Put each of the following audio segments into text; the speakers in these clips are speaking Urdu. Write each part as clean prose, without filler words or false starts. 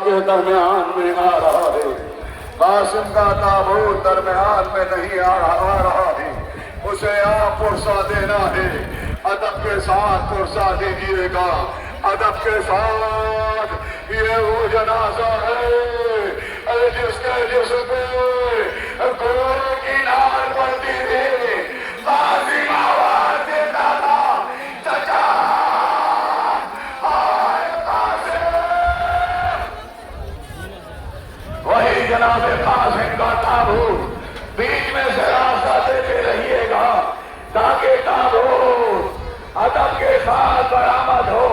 کے درمیان میں آ رہا ہے، قاسم کا تابوت درمیان میں نہیں آ رہا ہے، اسے آپ پرسہ دینا ہے، ادب کے ساتھ پرسہ دیجیے گا، ادب کے ساتھ۔ یہ وہ جنازہ ہے جس کے جسم پہ گھوڑے کی نال پڑتی تھی، قاسم آواز دیتا تھا، چچا آئے قاسم۔ وہی جناب قاسم کا تابوت بیچ میں سے راستہ دیتے رہیے گا تاکہ تابوت ادب کے ساتھ برآمد ہو۔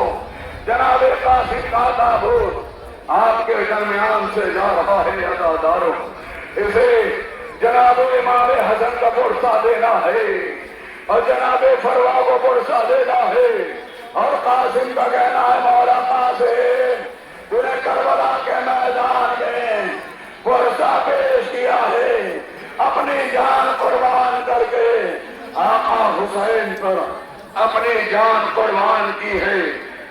جناب قاسم کا تابوت آپ کے درمیان سے جا رہا ہے عزاداروں، اسے جناب امام حسن کا پرسہ دینا ہے اور جناب فروا کو پرسہ دینا ہے، اور قاسم کا کہنا ہے مولا قاسم تو نے کربلا کے میدان میں پرسہ پیش کیا ہے، اپنی جان قربان کر کے آقا حسین پر اپنی جان قربان کی ہے۔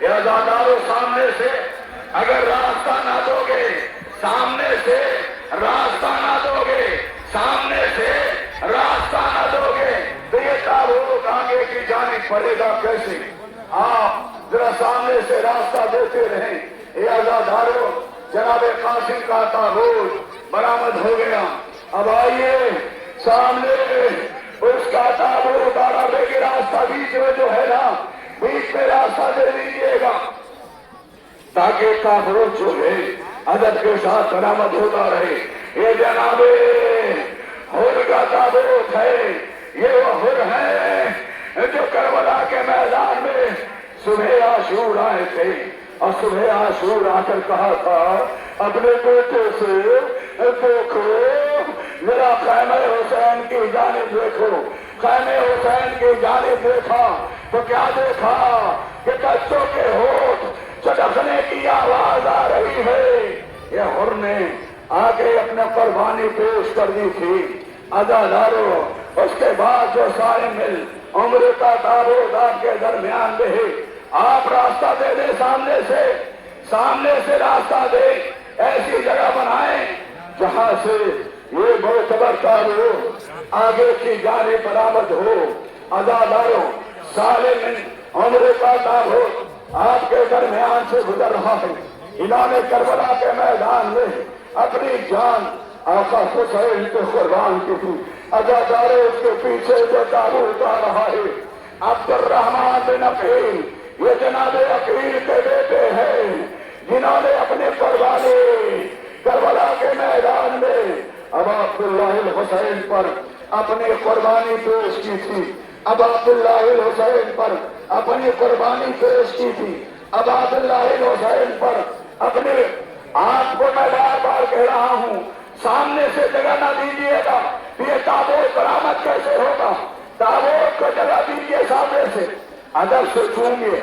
یہ عزاداروں سامنے سے اگر راستہ نہ دو گے، سامنے سے راستہ نہ دو گے، سامنے سے راستہ نہ دو گے تو یہ تابوت آگے کی جانب پڑے گا کیسے؟ آپ ذرا سامنے سے راستہ دیتے رہیں۔ یہ عزاداروں جناب قاسم کا تابوت برآمد ہو گیا، اب آئیے سامنے اس کا تابوت اور آگے کی راستہ بیچ میں جو ہے نا، بیچ میں راستہ دے دیجیے گا تاکہ کافروں جو ہے ادب کے ساتھ برآمد ہوتا رہے۔ یہ جناب حر کا تابوت ہے، یہ وہ حر ہے جو کربلا کے میدان میں صبح عاشور آئے تھے اور صبح عاشور آ کر کہا تھا اپنے بیٹے سے دیکھو میرا خیمہ حسین کی جانب دیکھو، خیمہ حسین کی جانب دیکھا تو کیا دیکھا کہ بچوں کے ہونٹ چٹکنے کی آواز آ رہی ہے۔ یہ حر نے آگے اپنے قربانی پیش کر دی تھی۔ عزاداروں اس کے بعد جو سارے مل عمر کا تابوت آپ کے درمیان میں ہے، آپ راستہ دے دیں، سامنے سے راستہ دے، ایسی جگہ بنائیں جہاں سے یہ معتبر تابوت آگے کی جانب برآمد ہو۔ عزاداروں سارے مل عمر کا تابوت آپ کے درمیان سے گزر رہا ہے، انہوں نے کربلا کے میدان میں اپنی جان آقا حسین کو قربان کی تھی۔ عزاداروں اس کے پیچھے جو تابوت آ رہا ہے عبد الرحمن بن عقیل، یہ جناب عقیل کے بیٹے ہیں جنہوں نے اپنی قربانی کربلا کے میدان میں اب عبداللہ الحسین پر اپنی قربانی پیش کی تھی، اب عبداللہ الحسین پر اپنی قربانی پیش کی تھی، اب عبداللہ الحسین پر اپنے آپ کو میں بار بار کہہ رہا ہوں سامنے سے جگہ نہ دیجیے گا، یہ تابوت برآمد کیسے ہوگا؟ تابوت کو جگہ دیجیے سامنے سے، ادب سے چونگے۔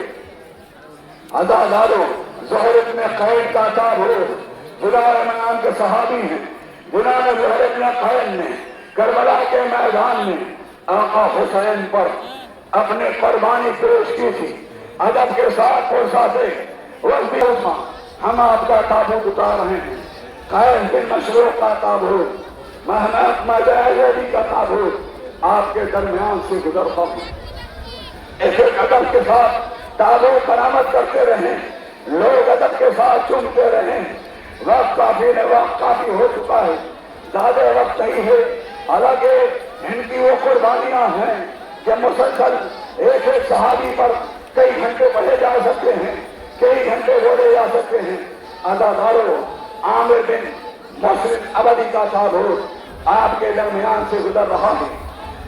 عزاداروں زہر ابن قید کا تابوت زبیر نام کے صحابی ہیں جنہوں نے زہر ابن قید نے کربلا کے میدان میں آقا حسین پر اپنے قربانی پیش کی تھی، ادب کے ساتھ پرسہ دے ہم آپ کا تابوت اتار رہے ہیں، قید بن مشروق کا تابوت، محمد مجاہدی کا تابوت آپ کے درمیان سے گزر رہا ہوں۔ ایسے ادب کے ساتھ تابوت برآمد کرتے رہیں، لوگ ادب کے ساتھ چومتے رہیں۔ وقت کافی ہو چکا ہے، زیادہ وقت نہیں ہے، حالانکہ ان کی وہ قربانیاں ہیں کہ مسلسل ایک ایک صحابی پر کئی گھنٹے پڑھے جا سکتے ہیں، کئی گھنٹے بولے جا سکتے ہیں۔ عزاداروں عامر بن مسلم ابدی کا تابوت آپ کے درمیان سے گزر رہا ہے۔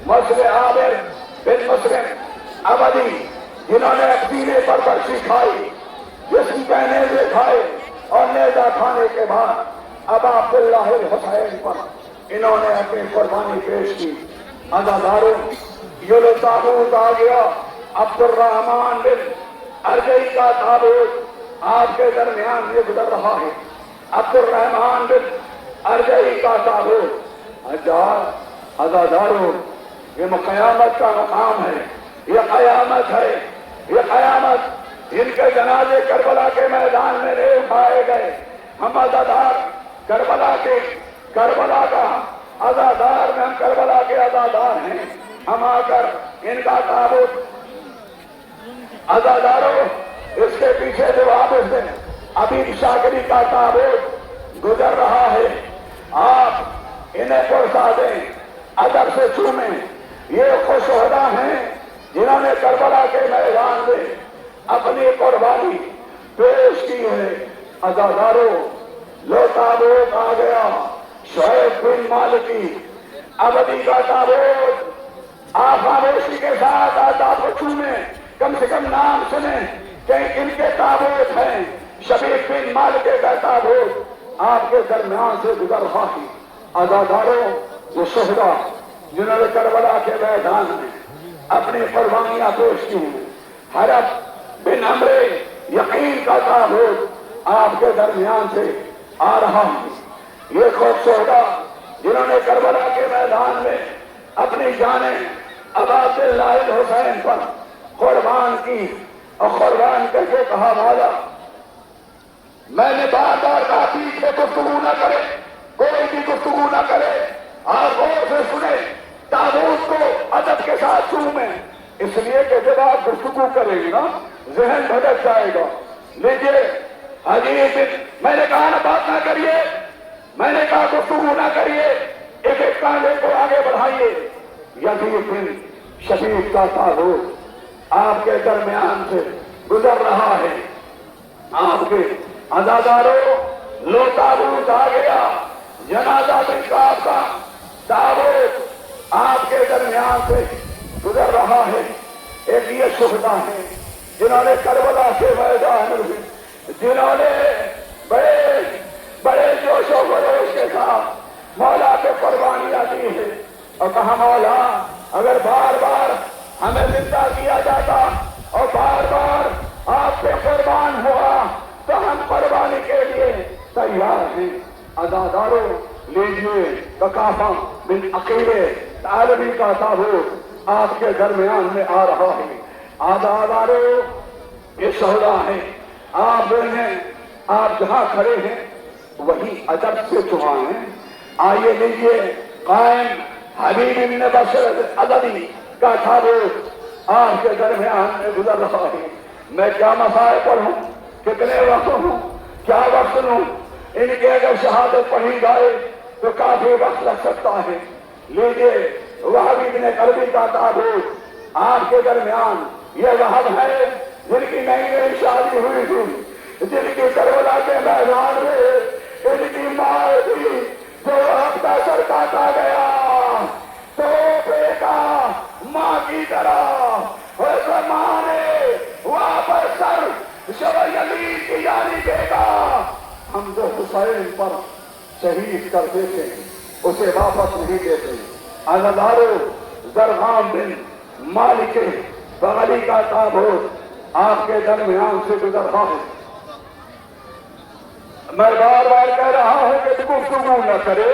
مسلم عامر بن مسلم ابدی جنہوں نے سینے پر برچی کھائی، جسم پہ نیزے کھائے اور نیزہ کھانے کے بعد اب عبداللہ الحسین پر انہوں نے اپنی قربانی پیش کی۔ عزاداروں یہ لو تابوت آ گیا، عبد الرحمن بن ارجئی کا تابوت آپ کے درمیان میں گزر رہا ہے۔ عبد الرحمن بن ارجئی کا تابوت عزاداروں یہ قیامت کا مقام ہے، یہ قیامت ہے، یہ قیامت جن کے جنازے کربلا کے میدان میں نہیں پائے گئے، ہم عزادار کربلا کا عزادار میں، ہم کربلا کے عزادار ہیں. ہم آ کر ان کا تابوت عزاداروں، اس کے پیچھے جو واپس ہیں ابھی شاکری کا تابوت گزر رہا ہے، آپ انہیں پرسا دیں، ادب سے چومیں. یہ خوش شہدا ہیں جنہوں نے کربلا کے میدان میں اپنی قربانی پیش کی ہے. عزاداروں، لو تابوت آ گیا، شعیب بن مالکی ابدی کا تابوت. آپ خاموشی کے ساتھ تابوت چومیں، کم سے کم نام سنیں کہ ان کے تابوت ہیں. شبیب بن مالکی کا تابوت آپ کے درمیان سے گزر رہا ہے. عزاداروں، وہ شہدا جنہوں نے کربلا کے میدان میں اپنی قربانیاں پیش کی ہیں، حرب بن عمرو یقین کا تابوت آپ کے درمیان سے آ رہا ہے. یہ خوب شہدا جنہوں نے کربلا کے میدان میں اپنی جانیں عباس اللہ حسین پر قربان کی، اور قربان کر کے کہا مولا میں نے بار بار کہا پیچھے گفتگو نہ کرے، کوئی بھی گفتگو نہ کرے، آپ غور سے سنیں، تابوت کو ادب کے ساتھ چومیں، اس لیے کہ جب آپ گفتگو کریں گے نا ذہن بھٹک جائے گا. لیجیے حدیث، میں نے کہا نا بات نہ کریے، میں نے کہا گفتگو نہ کریے، ایک ایک کاندھے کو آگے بڑھائیے. یزید بن شبیب کا تابوت آپ کے درمیان سے گزر رہا ہے. آپ کے عزاداروں، لو تابوت آ گیا، جنازہ بن کعب کا تابوت آپ کے درمیان سے گزر رہا ہے. ایک یہ شہدا ہیں جنہوں نے کربلا کے میدان میں، جنہوں نے بڑے بڑے جوش و خروش کے ساتھ مولا پہ قربانیاں دی ہیں، اور کہا مولا اگر بار بار ہمیں زندہ کیا جاتا اور بار بار آپ پہ قربان ہوا تو ہم قربانی کے لیے تیار ہیں. عزاداروں، لیجیے ککافہ بن عقیل عالمی کا تابوت آپ کے درمیان میں آ رہا ہے. عزاداروں، یہ شہدا ہیں، آپ دیکھیں آپ جہاں کھڑے ہیں وہی ادب سے چومائیں. آئیے لیجیے قائم حبیب بن بشر ادبی کا تابوت آپ کے درمیان میں گزر رہا ہے. میں کیا مسائل پڑھوں، کتنے وقت ہوں، کیا وقت لوں، ان کے اگر شہادت پڑھی جائے تو کافی وقت لگ سکتا ہے. لیجیے وہابی بن قلبی کا تابوت آپ کے درمیان. یہ وہاب ہے جن کی نئی نئی شادی ہوئی تھی، جن کی کربلا کے میدان میں ان کی ماں تھی جو آپ کا سر کاٹا گیا تو بیٹا ماں کی طرح اس ماں نے وہاں پر سر یزید کی جانی دے گا. ہم جو حسین پر شہید کر دیتے ہیں اسے واپس نہیں دیتے. عزاداروں، زرغام بن مالک بغلی کا تابوت آپ کے درمیان سے گزر رہا ہے. میں بار بار کہہ رہا ہوں کہ گفتگو نہ کرے،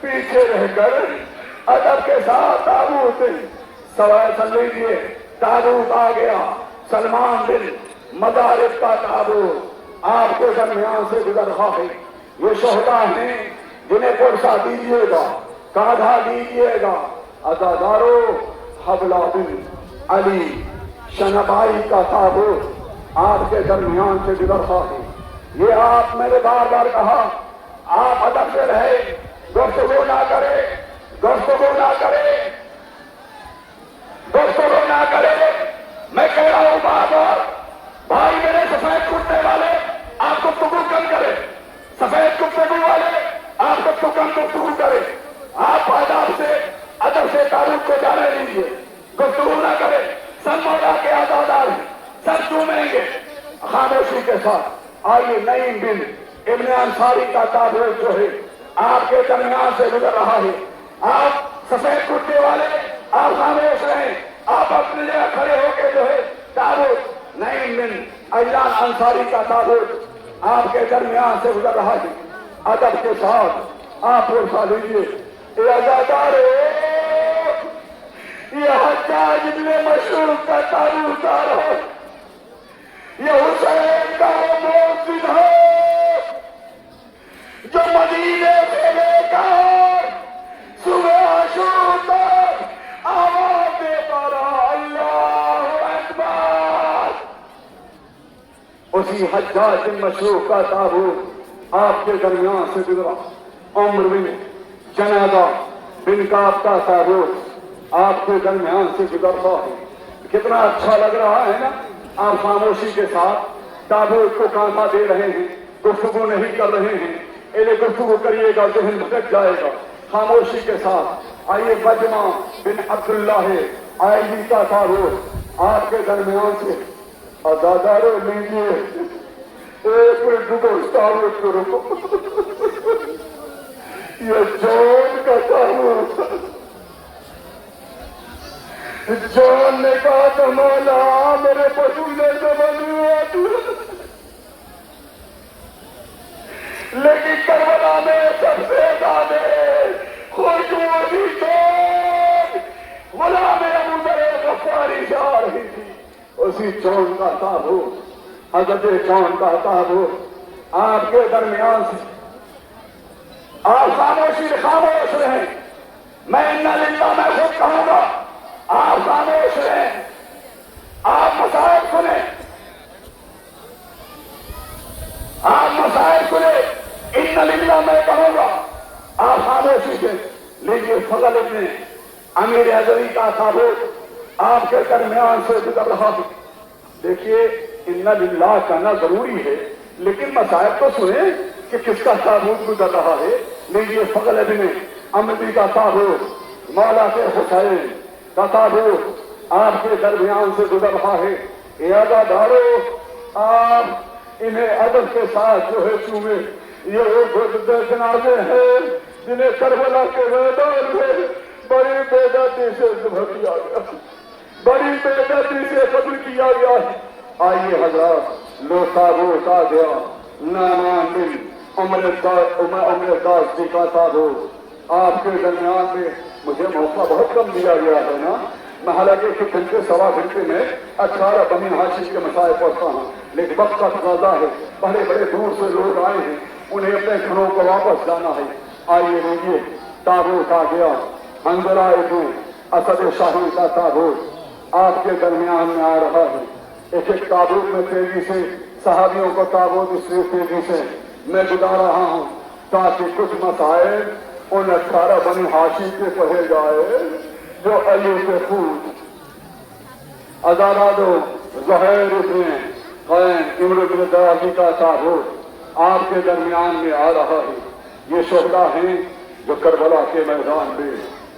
پیچھے رہ کر ادب کے ساتھ تابوت سوائے سن لیجیے. تابوت آ گیا، سلمان بن مدارک کا تابوت آپ کے درمیان سے گزر رہا ہے. یہ شہدا ہیں جنہیں پرسا دیجیے گا، کاندھا دیجیے گا. عزاداروں، حبلہ بن علی شنبائی کا تابوت آپ کے درمیان سے گزر رہا ہے. یہ آپ، میں نے بار بار کہا آپ ادب سے رہے، گفتگو نہ کرے، گفتگو نہ کرے، گفتگو نہ کرے. میں کہہ رہا ہوں بار بار، بھائی میرے سفید کرتے والے آپ گفتگو کم کرے، سفید گفتگو والے آپ گفتگو کرے. آپ ادب سے تابوت کو جانے دیجیے، گفتگو نہ کرے. سب مولا کے عزادار ہیں، سب چومیں گے خاموشی کے ساتھ. آئیے نعیم بن ابن انصاری کا تابوت جو ہے آپ کے درمیان سے گزر رہا ہے. آپ سفید کرتے والے آپ خاموش رہیں، آپ اپنی جگہ کھڑے ہو کے جو ہے تابوت نعیم بن عجلان انصاری کا تابوت آپ کے درمیان سے گزر رہا ہے. ادب کے ساتھ آپ پرسا لیجیے. یہ عزادار یہ حجاج ابن مشہور کا تابوت آ رہا ہے. یہ حسین کا موت ہے. اسی حجاج بن مشروق کا تابوت آپ کے درمیان سے گزرا، عمر بن جنادہ بن کعب کا تابوت آپ کے درمیان سے گزرتا ہے۔ کتنا اچھا لگ رہا ہے نا، آپ خاموشی کے ساتھ تابوت کو کانٹا دے رہے ہیں، گفتگو نہیں کر رہے ہیں، انہیں گفتگو کریے گا ذہن بھٹک جائے گا۔ خاموشی کے ساتھ آئیے بجمع بن عبداللہ آئلی کا تابوت آپ کے درمیان سے ادادارو لیجیے، ایک منٹ رکو، تابوت کو رکو، یہ جون کا تابوت۔ جون نے کہا تو مولا میرے پسولے سے بنی آتی، لیکن کربلا میں سب سے زیادہ خوشبو جون غلام ابو ذر غفاری سے آ رہی تھی۔ اسی جون کا تابوت، حضرت جون کا تابوت آپ کے درمیان سے۔ آپ خاموش رہیں، میں انا للہ میں خود کہوں گا، آپ خاموش رہیں، آپ مسائل سنیں، آپ مسائل سنیں، انا للہ میں کہوں گا، آپ خاموشی سے لیجیے۔ فضل ابن امیر حضری کا تابوت آپ کے درمیان سے گزر رہا ہے۔ دیکھیے انا للہ کہنا ضروری ہے، لیکن مسائل تو سنیں کہ کس کا تابوت گزر رہا ہے۔ لیجیے فضل ابن امری کا تابوت، مولا کے حسین کا تابوت آپ کے درمیان سے گزر رہا ہے۔ یہ عزادارو آپ انہیں ادب کے ساتھ جو ہے چومے، یہ وہ بزرگ جنازے ہیں جنہیں کربلا کے میدان میں بڑی بےدردی سے ذبح کیا گیا، بڑی بےدردی سے قتل کیا گیا۔ آئیے حضرات، لو تابوت آ گیا، نعمان بن عمر الداس جی کا تابوت آپ کے درمیان میں۔ مجھے موقع بہت کم دیا گیا ہے نا، میں حالانکہ ایک گھنٹے سوا گھنٹے میں 18 بنی ہاشم کے مسائل پڑھتا ہوں، لیکن وقت کا تقاضا ہے، بڑے بڑے دور سے لوگ آئے ہیں، انہیں اپنے گھروں کو واپس جانا ہے۔ آئیے لیجیے، تابوت آ گیا، حنظلہ ابن اسد شاہی کا تابوت آپ کے درمیان میں آ رہا ہے۔ ایک ایک تابوت میں تیزی سے صحابیوں کو تابوت اس لیے تیزی سے میں گزار رہا ہوں تاکہ کچھ مسائل ان 18 بنی ہاشم کے پڑھے جائے جو علی کے خود عزادارو زہیر ابن قین عمر بن دراجی کا تابوت آپ کے درمیان میں آ رہا ہے۔ یہ شہداء ہیں جو کربلا کے میدان میں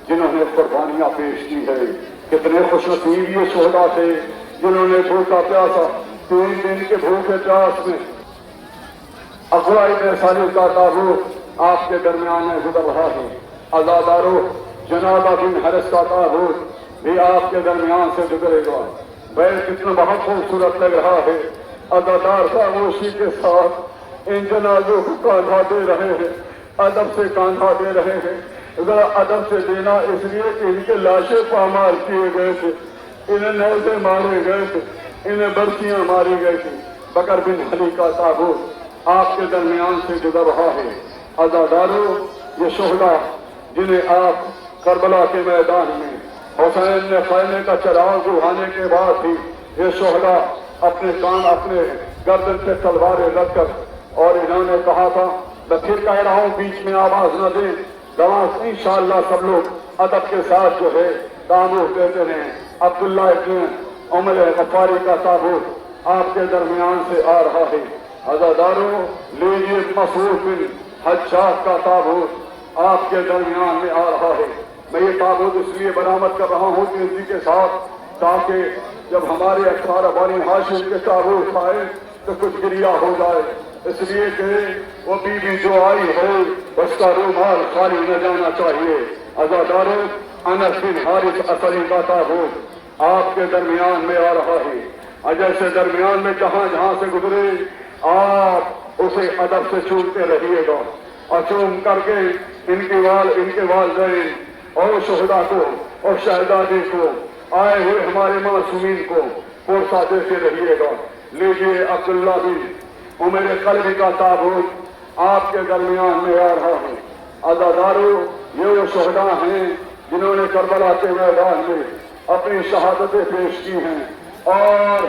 جنہوں نے قربانیاں پیش کی ہے۔ کتنے خوش نصیب یہ شہداء تھے جنہوں نے بھوکا پیاسا 3 دن کے بھوکے پیاس میں عقبہ ابن سالم کا تابوت آپ کے درمیان میں گزر رہا ہے۔ عزادارو جنابہ بن حارث کا تابوت بھی آپ کے درمیان سے گزرے گا۔ بیت کتنا بہت خوبصورت لگ رہا ہے، عزادار خاموشی کے ساتھ ان جنازوں کو کاندھا دے رہے ہیں، ادب سے کاندھا دے رہے ہیں۔ ذرا ادب سے دینا اس لیے کہ ان کے لاشیں پامال کیے گئے تھے، انہیں نیزے مارے گئے تھے، انہیں برچیاں ماری گئی تھی۔ بکر بن علی کا تابوت آپ کے درمیان سے گزر رہا ہے۔ عزادارو یہ شہداء جنہیں آپ کربلا کے میدان میں حسین نے خیمے کا چراغ اٹھانے کے بعد بھی یہ شہداء اپنے کان اپنے گردن پہ تلواریں رکھ کر، اور انہوں نے کہا تھا، میں پھر کہہ رہا ہوں بیچ میں آواز نہ دیں، دعوت انشاءاللہ سب لوگ ادب کے ساتھ جو ہے تابوت دیتے ہیں۔ عبداللہ ابن عمر غفاری کا تابوت آپ کے درمیان سے آ رہا ہے۔ عزادارو لیجیے مسعود بن حجاج کا تابوت آپ کے درمیان میں آ رہا ہے۔ میں یہ تابوت اس لیے برآمد کر رہا ہوں کہ اسی کے ساتھ تاکہ جب ہمارے 18 بانی ہاشم کے تابوت آئے تو کچھ گریہ ہو جائے، اس لیے کہ وہ بی بی جو آئی ہے اس کا رومال خالی نہ جانا چاہیے۔ عزادارو انس بن حارث عصری کا تابوت آپ کے درمیان میں آ رہا ہے۔ جیسے درمیان میں جہاں جہاں سے گزرے آپ اسے ادب سے چومتے رہیے گا، اور چوم کر کے ان کے والدین اور شہداء کو اور شہزادے کو، آئے ہوئے ہمارے معصومین کو پرسا دیتے رہیے گا۔ لیجیے عبداللہ بن عمر قلبی کا تابوت آپ کے درمیان میں آ رہا ہے۔ عزادارو یہ وہ شہداء ہیں جنہوں نے کربلا کے میدان میں اپنی شہادتیں پیش کی ہیں، اور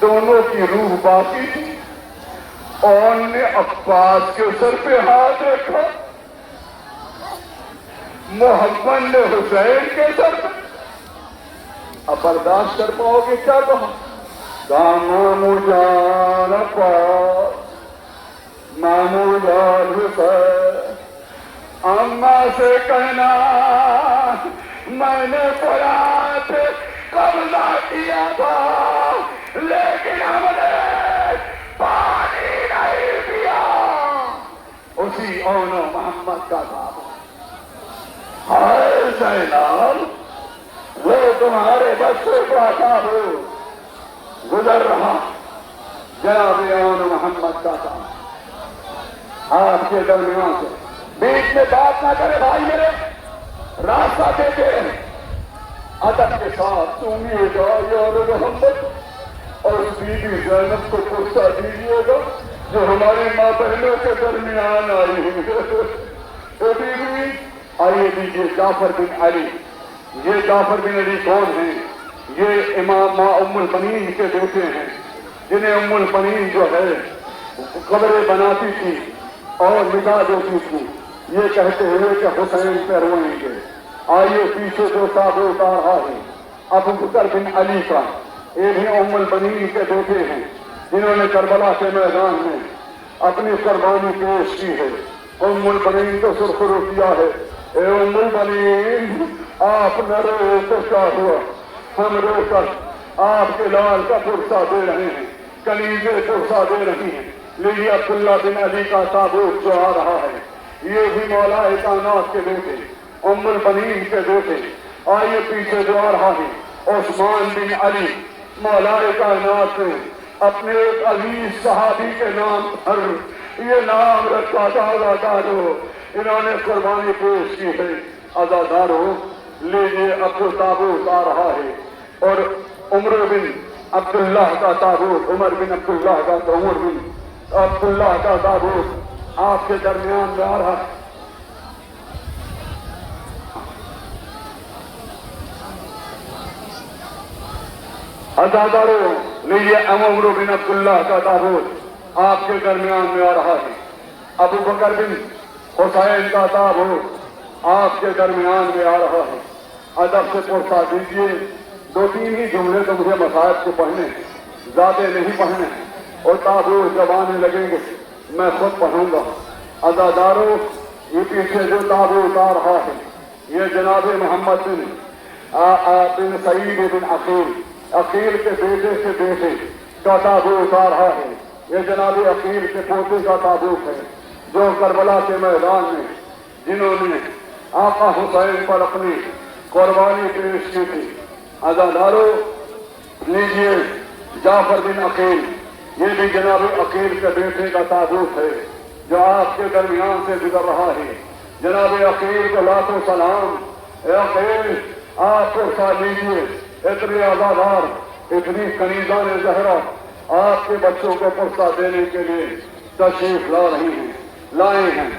دونوں کی روح باقی تھی. اور نے عباس کے سر پہ ہاتھ رکھا, محمد نے حسین کے سر پہ. اب برداشت کر پاؤ گے کیا کہا؟ مامو جان عباس, مامو جان حسین, اماں سے کہنا میں نے قرآن پہ قبضہ کیا تھا لیکن ہم نے پانی نہیں پیا. اسی اون محمد کا نام ہائے زینب, وہ تمہارے بچے کا کام گزر رہا جناب اون محمد کا کام آپ کے درمیان سے. بیچ میں بات نہ کرے بھائی میرے, راستہ دیتے رہے ادب کے ساتھ. سنیے گا یا محمد اور بیوی زینب کو پرسہ دیجیے گا جو ہماری ماں بہنوں کے درمیان آئی ہوئی. بیوی آئیے دیجیے جعفر بن علی. یہ جعفر بن علی کون ہیں؟ یہ امام ام البنین کے بیٹے ہیں جنہیں ام البنین جو ہے قبریں بناتی تھی اور نکاح دیتی تھی. یہ کہتے ہوئے کہ حسین پہ روئیں گے. آئیے پیچھے جو تابوت آ رہا ہے ابو بکر بن علی کا, یہ بھی ام البنین کے بیٹے ہیں جنہوں نے کربلا کے میدان میں اپنی قربانی پیش کی ہے. ام البنین کو سرخرو کیا ہے, اے ام البنین آپ نہ روئے تو کیا ہوا, ہم رو کر آپ کے لال کا پرسہ دے رہے ہیں, کلیجے پرسہ دے رہی ہیں. لیجیے عبداللہ بن علی کا تابوت جو آ رہا ہے یہ بھی مولا کائنات کے بیٹے ام البنین کے بیٹے. آئیے پیچھے جو آ رہا ہے عثمان بن علی, مولا کائنات نے اپنے ایک عزیز صحابی کے نام پر یہ نام رکھا تھا عزادارو, انہوں نے قربانی پیش کی ہے. عزادارو لیجیے اب جو تابوت آ رہا ہے اور عمر بن عبداللہ کا تابوت, عمر بن عبداللہ کا, عمر بن عبداللہ کا تابوت آپ کے درمیان میں آ رہا ہے. عزادارو لیجیے عمر بن عبداللہ کا تابوت آپ کے درمیان میں آ رہا ہے. ابو بکر بن حسین کا تابوت آپ کے درمیان میں آ رہا ہے. ادب سے پرسہ دیجیے. 2-3 ہی جملے تو مجھے مصائب کو پڑھنے, زیادہ نہیں پڑھنے, اور تابوت جب آنے لگیں گے میں خود پڑھوں گا. عزادارو یہ پیچھے جو تابوت آ رہا ہے یہ جناب محمد بن سعید بن عقیل کے بیٹے سے بیٹے کا تابوت آ رہا ہے. یہ جناب عقیل کے پوتے کا تابوت ہے جو کربلا کے میدان میں جنہوں نے آقا حسین پر اپنی قربانی پیش کی تھی. عزادارو لیجیے جعفر بن عقیل, یہ بھی جناب عقیل کے بیٹے کا تابوت ہے جو آپ کے درمیان سے گزر رہا ہے. جناب عقیل کو لاکھوں سلام. اے عقیل آپ پرسہ لیجیے. اتنے عزادار, اتنی کنیزان زہرا آپ کے بچوں کو پرسہ دینے کے لیے تشریف لا رہی ہیں, لائے ہیں.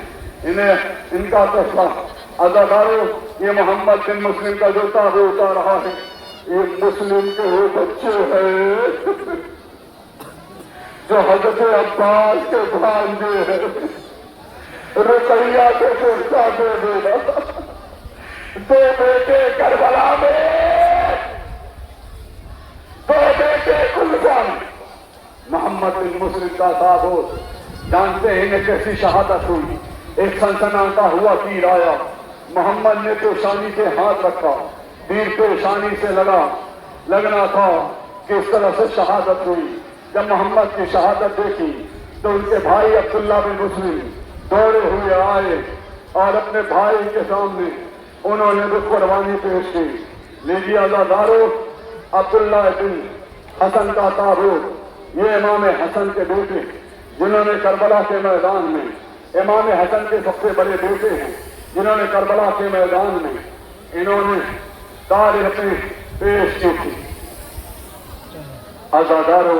انہیں ان کا پرسہ عزادارو یہ محمد بن مسلم کا جو تابوت آ رہا ہے یہ مسلم کے وہ بچے ہیں جو حضرت عباس کے بھانجے ہیں. رقیہ کو پرسہ دے دینا. 2 بیٹے کربلا میں, 2 بیٹے کوفہ میں. محمد بن مسلم کا تابوت جانتے ہیں انہیں کیسی شہادت ہوئی. ایک سنسناتا ہوا تیر آیا, محمد نے پیشانی سے ہاتھ رکھا, تیر پیشانی سے لگنا تھا کہ اس طرح سے شہادت ہوئی. جب محمد کی شہادت دیکھی تو ان کے بھائی عبداللہ بن مسلم دوڑے ہوئے آئے اور اپنے بھائی کے سامنے انہوں نے بھی قربانی پیش کی. لیجیے عزادارو عبداللہ بن حسن کا تابوت, یہ امام حسن کے بیٹے جنہوں نے کربلا کے میدان میں, امام حسن کے سب سے بڑے بیٹے ہیں جنہوں نے کربلا کے میدان میں انہوں نے تاریخیں پیش کی تھی. عزادارو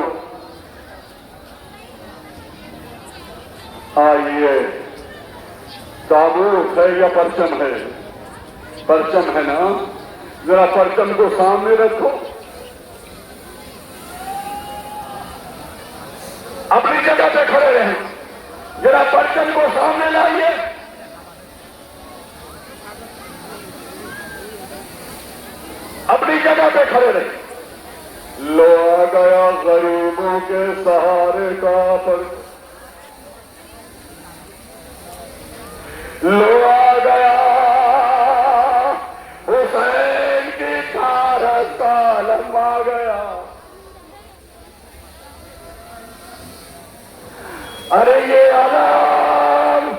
آئیے, تابوت ہے یا پرچم ہے؟ پرچم ہے نا, ذرا پرچم کو سامنے رکھو. اپنی جگہ پہ کھڑے رہیں، ذرا پرچم کو سامنے لائیے، اپنی جگہ پہ کھڑے رہیں۔ لو آ گیا غریبوں کے سہارے کا پرچم، لو آ گیا حسین کی طارت کا علم آ گیا۔ ارے یہ علم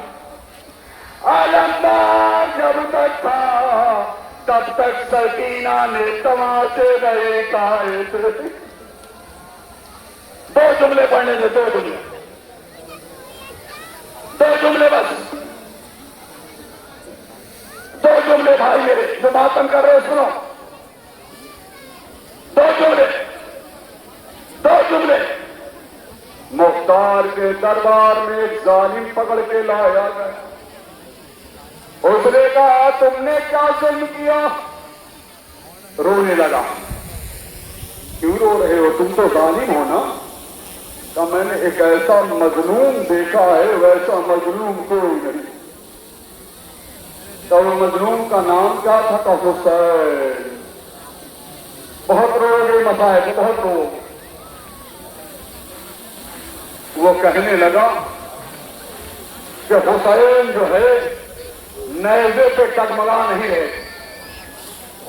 علمدار جب تک تھا تب تک سکینہ نے تماشے نہیں کھائے تھے۔ دو جملے پڑھنے سے، دو جملے بس، دو جملے بھائی میرے جو ماتم کر رہے سنو، دو جملے۔ مختار کے دربار میں ایک ظالم پکڑ کے لایا گیا، اس نے کہا تم نے کیا ظلم کیا؟ رونے لگا، کیوں رو رہے ہو، تم تو ظالم ہو نا؟ کہ میں نے ایک ایسا مظلوم دیکھا ہے، ویسا مظلوم کوئی نہیں۔ تو وہ مظلوم کا نام کیا تھا؟ کہ حسین۔ بہت رو گے مسائل، بہت رو۔ وہ کہنے لگا کہ حسین جو ہے نیزے پہ ٹگمگا نہیں ہے،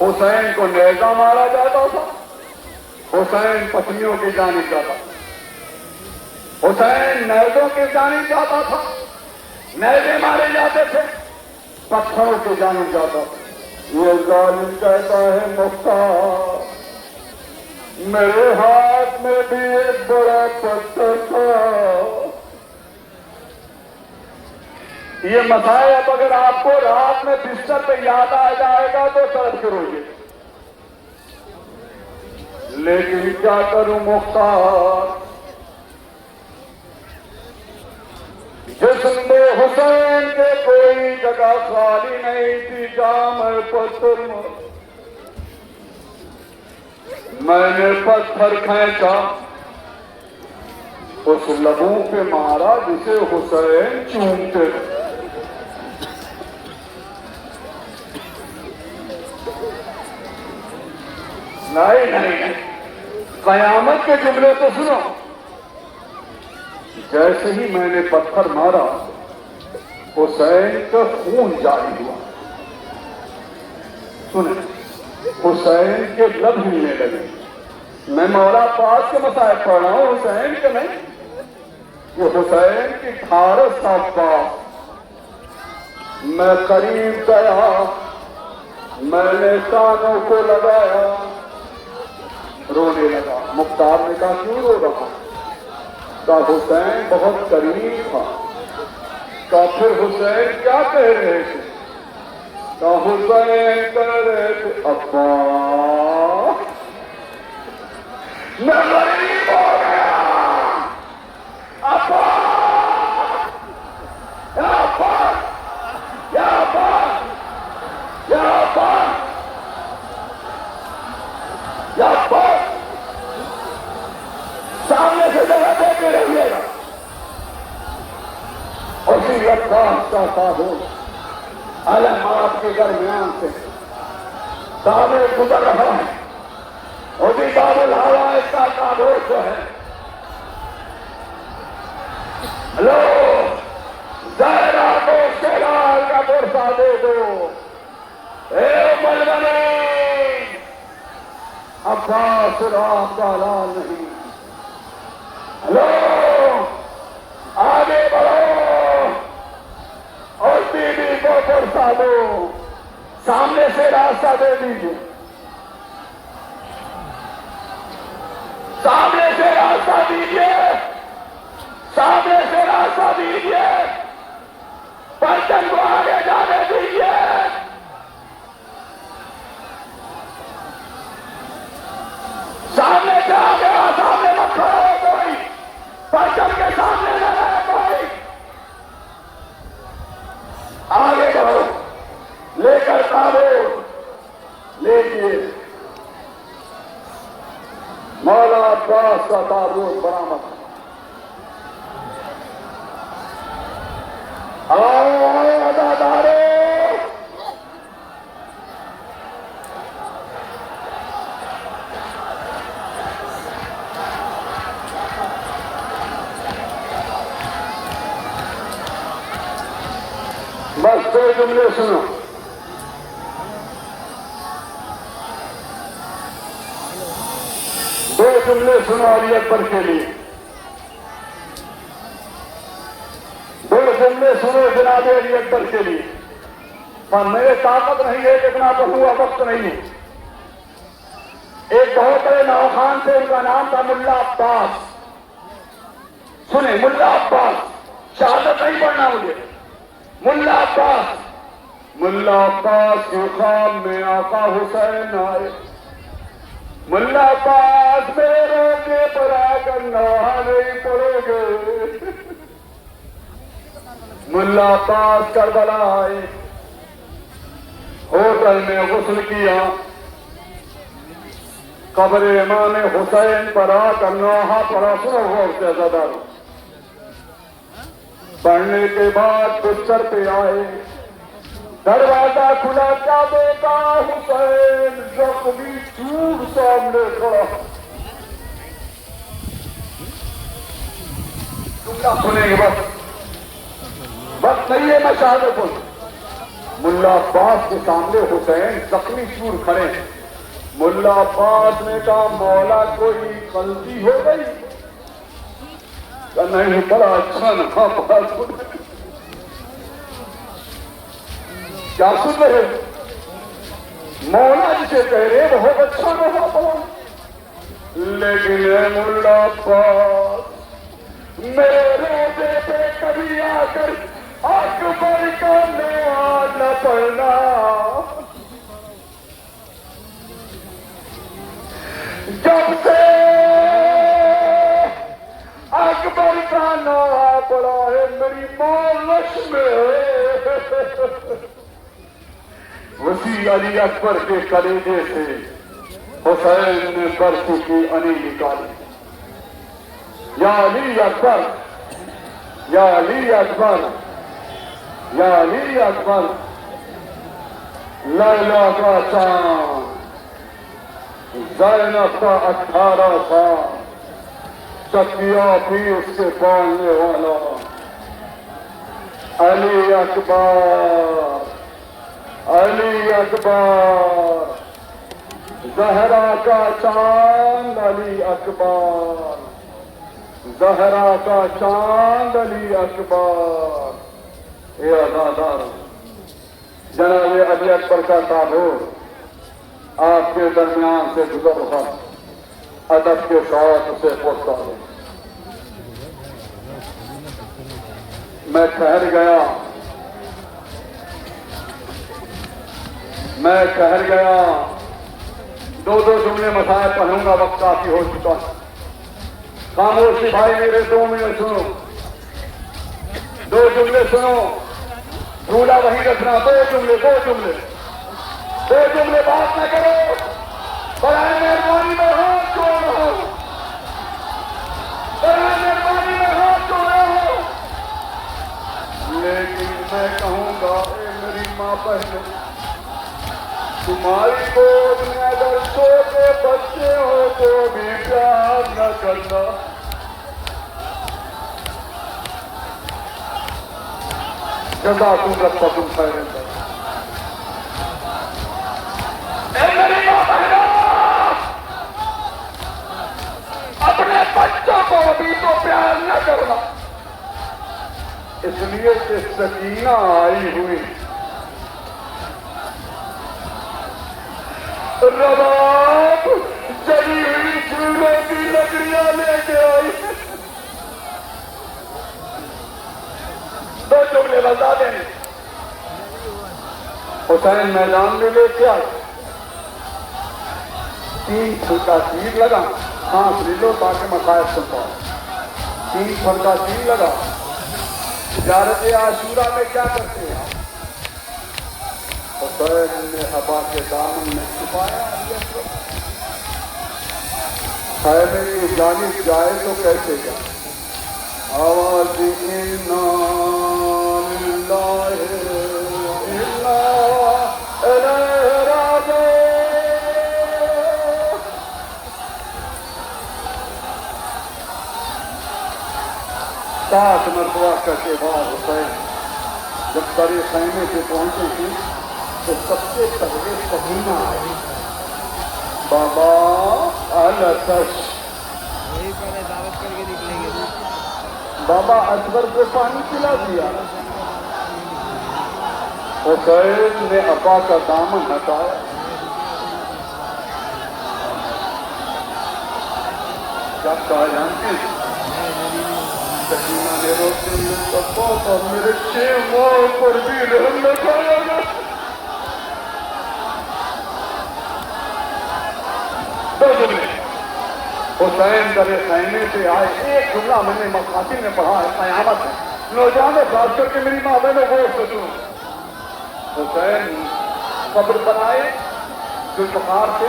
حسین کو نیزہ مارا جاتا تھا، حسین پتنیوں کی جانب جاتا تھا، حسین نیزوں کی جانب جاتا تھا، نیزے مارے جاتے تھے، پتھروں کی جانب جاتا تھا۔ یہ ظالم کہتا ہے مختار میرے ہاتھ میں بھی ایک بڑا پتھر تھا۔ یہ مسائب اگر آپ کو رات میں بستر پہ یاد آ جائے گا تو تڑپ کے روئیے، لیکن کیا کروں مختار، جسم میں حسین کے کوئی جگہ خالی نہیں تھی، جام پتھر میں نے پتھر کھینچا، اس لبوں پہ مارا جسے حسین چومتے تھے۔ نہیں، قیامت کے جملے تو سنو۔ جیسے ہی میں نے پتھر مارا حسین کا خون جاری ہوا، سنیں، حسین کے لب ہلنے لگے۔ میں مولا پاک کے مسائب پڑھ رہا ہوں، حسین کے نہیں، یہ حسین کی ٹھارس کا پاس۔ میں قریب گیا، میں نے کانوں کو لگایا، رونے لگا۔ مختار نے کہا کیوں رو رہا؟ کہا حسین بہت قریب تھا۔ کہا پھر حسین کیا کہہ رہے تھے؟ کہا حسین کہہ رہے تھے ابا میں غریب ہو گیا، ابا یا ابا یا ابا یا ابا یا ابا۔ سامنے سے جگہ دیتے رہیے گا، اسی رفتار کا تابوت علامات کے درمیان سے سامنے گزر رہا ہے، اسی باب الحوائج کا تابوت جو ہے۔ لو زہرا کو شیلال کا برسا دے دو، اے ملمنی عباس رام کا لال نہیں۔ لو آگے بڑھو اور بی بی کو برسا دو، سامنے سے راستہ دے دیجیے، سامنے سے راستہ دیجیے، سامنے سے راستہ دیجیے، پرچم کو آگے جانے دیجیے۔ سامنے سے آگے سامنے مت کھڑا ہو کوئی، پرچم کے سامنے نہ رہے کوئی، آگے بڑھو، لے کر تابوت لیجیے۔ مولا عباس کا تابوت برآمد، بس 2 جملے سنو. دو جملے سنو علی اکبر کے لیے. 2 جملے سنو جناب علی اکبر کے لیے. پر میرے طاقت نہیں ہے جتنا پڑھوں، وقت نہیں ہے. ایک بہت بڑے نوخان تھے، ان کا نام تھا ملا عباس. سنیں، ملا عباس، شہادت نہیں پڑھنا مجھے. ملا عباس. ملا عباس کے خواب میں آقا حسین آئے. ملا عباس میرے روزے پر آ کر نوحہ نہیں پڑے گے. ملا عباس کربلا آئے، ہوٹل میں غسل کیا، قبر امام حسین پر آ کر نوحہ پڑھا. سنو غور سے زیادہ. پڑھنے کے بعد بستر پہ آئے، دروازہ کھلا، کیا دیکھا؟ حسین زخمی چور سامنے کھڑا. جملہ سنیں گے، بس نہیں ہے، میں شہادت ہوں. ملا عباس کے سامنے حسین زخمی چور کھڑے ہیں. ملا عباس نے کہا مولا کوئی غلطی ہو گئی؟ نہیں، بڑا اچھا نہ بات. کیا سن رہے؟ مولا جسے کہہ رہے بہت اچھا نہ پڑا. لیکن اے ملا عباس، میرے روزے پہ کبھی آ کر اکبر کا نام نہ پڑھنا. جب سے اکبر کا نام پڑا ہے میری ماں لش میں ہے. اسی علی اکبر کے کلیجے سے حسین نے برف کی انی نکالی. یا علی اکبر، یا علی اکبر، یا علی اکبر. لیلا کا چاند، زینب کا 18 سال، چکیا بھی اس کے پالنے والا. علی اکبر، علی اکبر، زہرا کا چاند علی اکبر، زہرا کا چاند علی اکبر. اے عزادار، جناب علی اکبر کا تابوت آپ کے درمیان سے گزر رہا، ادب کے ساتھ اسے پہنچا دے. میں ٹھہر گیا، میں ٹھہر گیا. 2 جملے مسائل پڑھوں گا، وقت کافی ہو چکا. خاموشی بھائی میرے 2 منٹ سنو، 2 جملے سنو، بھولا وہی رکھنا. 2 جملے، 2 جملے، 2 جملے، بات نہ کرو. برائے مہربانی میں ہاتھ جوڑ رہا ہوں، برائے مہربانی میں ہاتھ جوڑ رہا ہوں. لیکن میں کہوں گا، اے میری ماں بہنوں، تمہاری گود میں اگر چھوٹے بچے ہو تو بھی پیار نہ کرنا. جزاکم ربکم خیر. اے میری ماں بہنوں، اپنے بچوں کو بھی تو پیار نہ کرنا. اس لیے کہ سکینہ آئی ہوئی رباب جلی ہوئی چولہے کی لکڑیاں لے کے آئی. 2 جملے بتا دیں. حسین میدان میں لے کے آئے، 3 پھلکا تیر لگا. سانس لے لو تاکہ مسائل سن پاؤ. 3 پھلکا تیر لگا. تجارت عاشورہ میں کیا کرتے ہیں؟ حسین نے ابا کے دامن میں چھپایا. خیمے کی جانب جائے تو کیسے جائے؟ آواز انا للہ انا الیہ راجعون. 7 مرتبہ کے بعد حسین جب سارے خیمے سے پہنچے تھے تو سب سے پہلے سکینہ آئی. بابا الاتش. وہی پہلے دعوت کر کے نکلیں گے. بابا اکبر کو پانی پلا دیا. حسین نے ابا کا دامن ہٹایا. کیا کہا جانتے ہیں؟ سکینہ نے روتے ہوئے پاپا میرے 6 ماہ پر بھی رحم نہ کھایا گا. حسین در خیمے سے آئے. ایک جملہ میں نے مقاصد میں پڑھا ہے قیامت ہے نوجوان خاص کر کے میری ماں میں غور سنوں. حسین قبر بنائے ذوالفقار سے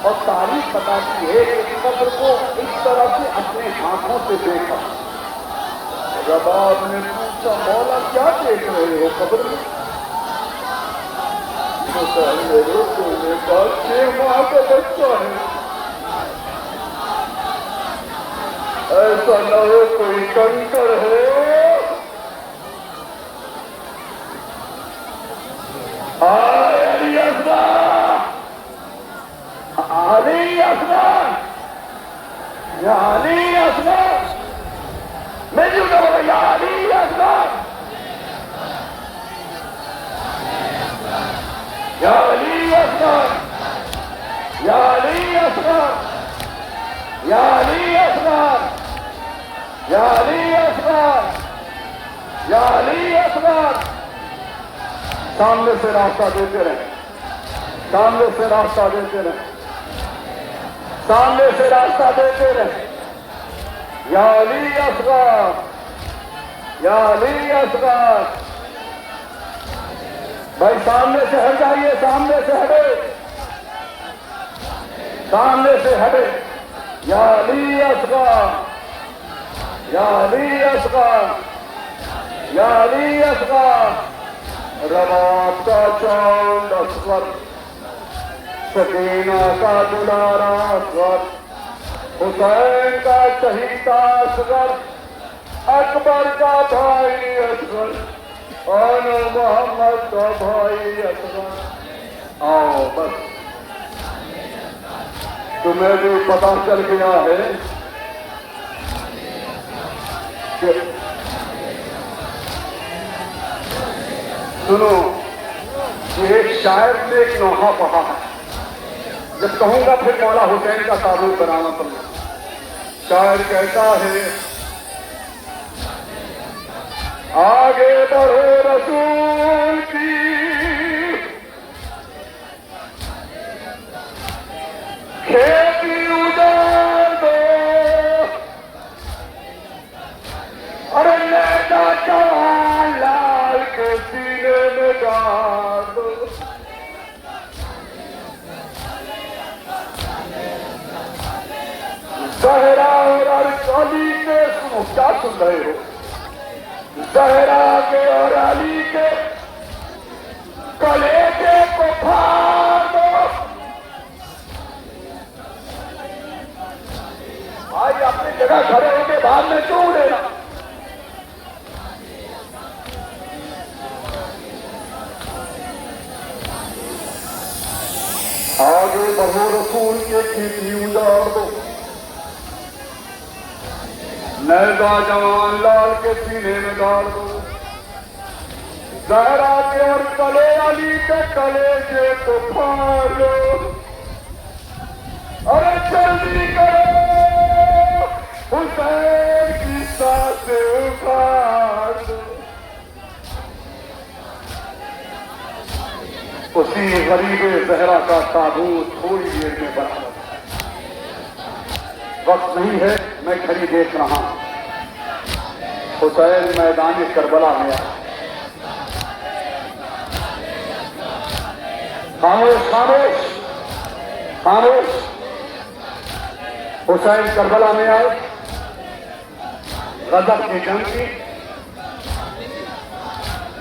اور تاریخ بتاتی ہے کہ قبر کو اس طرح سے اپنے ہاتھوں سے دیکھا. جب آپ نے پوچھا مولا کیا دیکھ رہے ہو قبر میں؟ حسین نے روتے ہوئے کہا 6 ماہ کا بچہ ہے. ایسا نہ ہو کوئی کنکر ہو. علی اصغر علی اصغر یا علی اصغر میں جو کہوں گا یا علی اصغر یا علی اصغر یا علی اصغر یا علی اصغر یا علی اصغر یا علی اصغر. سامنے سے راستہ دیتے رہیں. سامنے سے راستہ دیتے رہیں. سامنے سے راستہ دیتے رہیں. یا علی اصغر یا علی اصغر. بھائی سامنے سے ہٹ جائیے. سامنے سے ہٹے. سامنے سے ہٹے. یا علی اصغر یا علی اصغر یا علی اصغر. رباب کا چاند اصغر سکینہ کا دلارا اصغر حسین کا چہیتا اصغر اکبر کا بھائی اصغر اور محمد کا بھائی اصغر. آؤ بس تمہیں بھی پتا چل گیا ہے کہ سنو یہ ایک شاعر نے ایک نوحہ پڑھا ہے. جب کہوں گا پھر مولا حسین کا تعارف بنانا پڑے. شاعر کہتا ہے آگے بڑھو رسول کی کھیتی اجاڑ دو. ارے نیتا جوان لال کے سینے میں ڈال دو. زہرا اور علی کے سنو کیا سن رہے ہو. زہرا کے اور علی کے کلیجے کو پھاڑ دو. آج اپنی جگہ کھڑے ہو کے بعد میں کیوں لینا. آگے بڑھو رسول کے کھیتی اجاڑ دو. نیزا جوان لال کے سینے میں ڈال دو. زہرا کے اور کلے علی کے کلیجے کو پھاڑ دو. ارے جلدی کرو حسین کی سانسیں اکھاڑ دو. اسی غریب زہرا کا تابوت تھوڑی دیر میں بنا. وقت نہیں ہے میں گھڑی دیکھ رہا ہوں. حسین میدان کربلا میں آیا. خاموش خاموش خاموش. حسین کربلا میں آئے. غضب کی جنگ کی.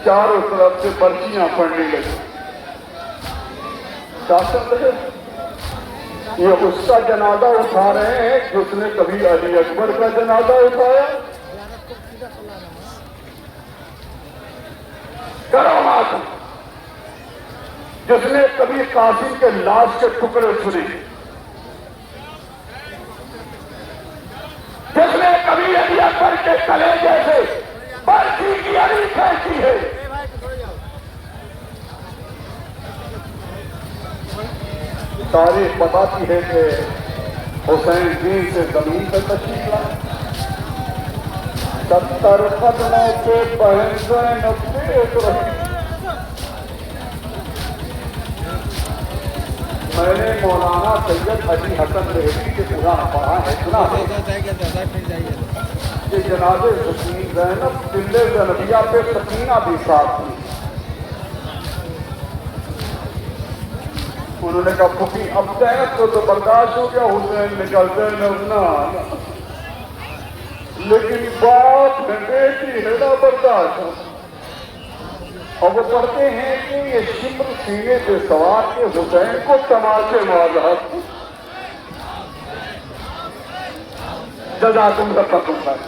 چاروں طرف سے پرچیاں پڑنے لگی. شاسن رہے یہ اس کا جنازہ اٹھا رہے ہیں جس نے کبھی علی اکبر کا جنازہ اٹھایا. قاسم جس نے کبھی قاسم کے لاش کے ٹکڑے سنے، جس نے کبھی علی اکبر کے کلیجے سے برفی کی اڑی پھینکی ہے، تاریخ بتاتی ہے کہ حسین دین سے زمین پر تشریف لائے، 70 قدموں کے بہن زینب پیش رہی۔ میں نے مولانا سید علی حسن رحوی کے قرآن پڑھا ہے، سنا ہے کہ جناب حسین زینب دل زینبیہ پہ سکینہ بھی ساتھ تھی۔ انہوں نے کہا پھوپھی اب زینب کو تو برداشت ہو گیا، حسین نے کہا زینب نہ آنا، لیکن باپ ہے بیٹی ہے نہ برداشت ہو۔ اور وہ پڑھتے ہیں کہ یہ شمر سینے پہ سوار کے حسین کو تماشے مار رہا تھا۔ جزاکم اللہ خیر،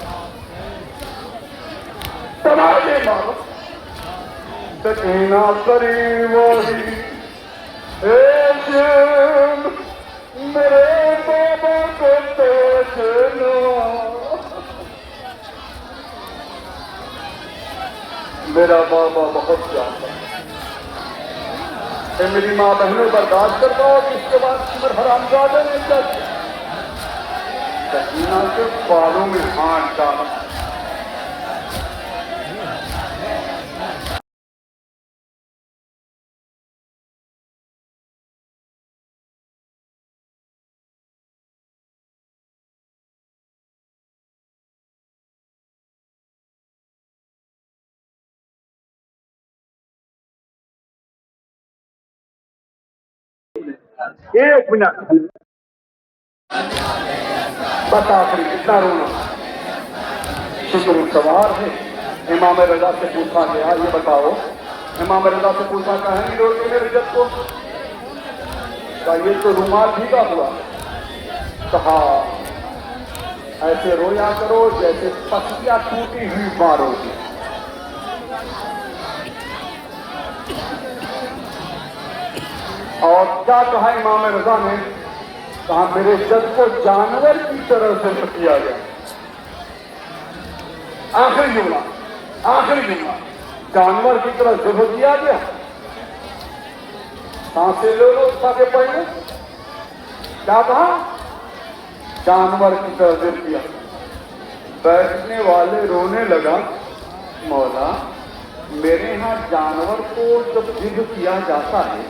تماشے مارو سکینہ قریب وہی میرے بابا کو دیکھنا، میرا بابا بہت پیارا ہے، میری ماں بہنوں برداشت کرتا ہو کہ اس کے بعد سمر حرام زادہ نے کیا کیا، سکینہ کے بالوں میں ہاتھ ڈالا۔ ایک منٹ بس آخری کتنا رونا، شکر سوار ہے۔ امام رضا سے پوچھا گیا یہ بتاؤ، امام رضا سے پوچھا کہیں گے روٹی میرے جد کو، کہا یہ تو رومال بھیگا ہوا، کہا ایسے رویا کرو جیسے پسیاں ٹوٹی ہوئی مارو گی۔ اور کیا کہا امام رضا نے؟ کہا میرے جد کو جانور کی طرح سے کیا گیا۔ آخری جملہ جانور کی طرح ذبح کیا گیا۔ سانسیں لو لو اٹھا کے پڑھیں، کیا کہا؟ جانور کی طرح ذبح کیا۔ بیٹھنے والے رونے لگا، مولا میرے ہاں جانور کو جب ذبح کیا جاتا ہے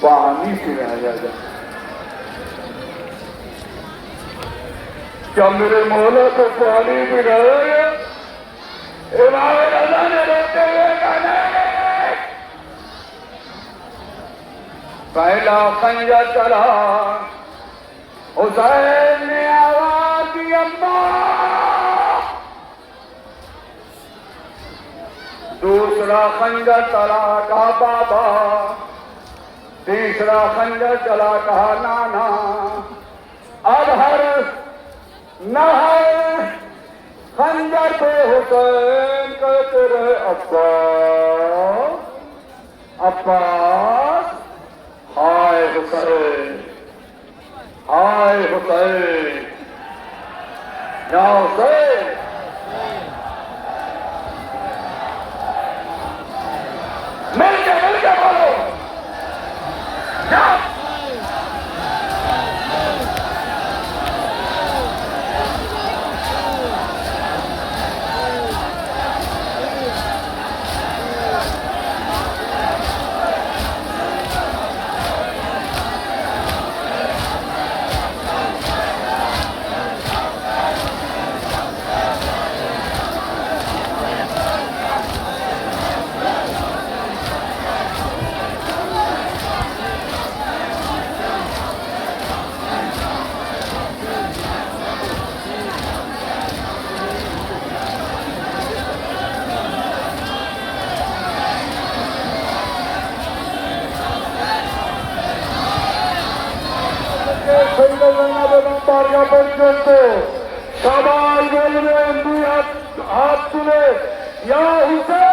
پانی سے رہ جائے، کیا میرے مولا کو پانی بھی رہا گیا؟ امام رضا نے روتے ہوئے کہا پہلا خنجر چلا، حسین نے آواز دی اماں، دوسرا خنجر چلا کہا بابا، تیسرا خنجر چلا کہا نانا، اب ہر نہر خنجر پہ حسین کہتے رہے عباس عباس، ہائے حسین ہائے حسین یا حسین۔ مل کے بولو جاؤ۔ شاباش بولنے ہاتھ تلے یا حسین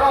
9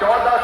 14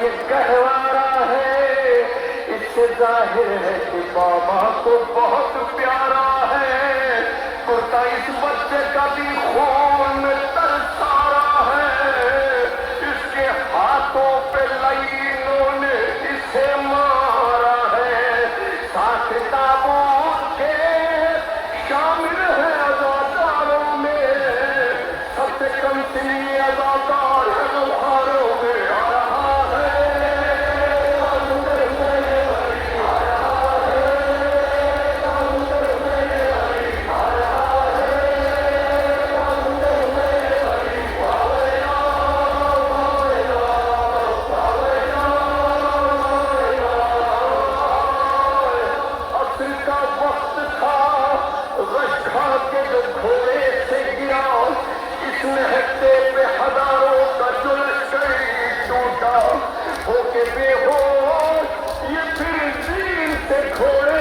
یہ گہوارہ ہے، اس سے ظاہر ہے کہ بابا کو بہت پیارا ہے، کرتا اس بچے کا بھی خون میں ترسارا ہے، اس کے ہاتھوں پہ لعینوں نے اسے مارا ہے، ساتھ تابوت کے شامل ہے اداکاروں میں، سب سے کم سنی اداکار غمخاروں میں آ رہا ہے۔ عصر کا وقت تھا، غش کھا کے جو گھوڑے سے گرا، اس نہتے پہ ہزاروں کا جو لشکر ٹوٹا، ہو کے بے ہوش یہ پھر زین سے گھوڑے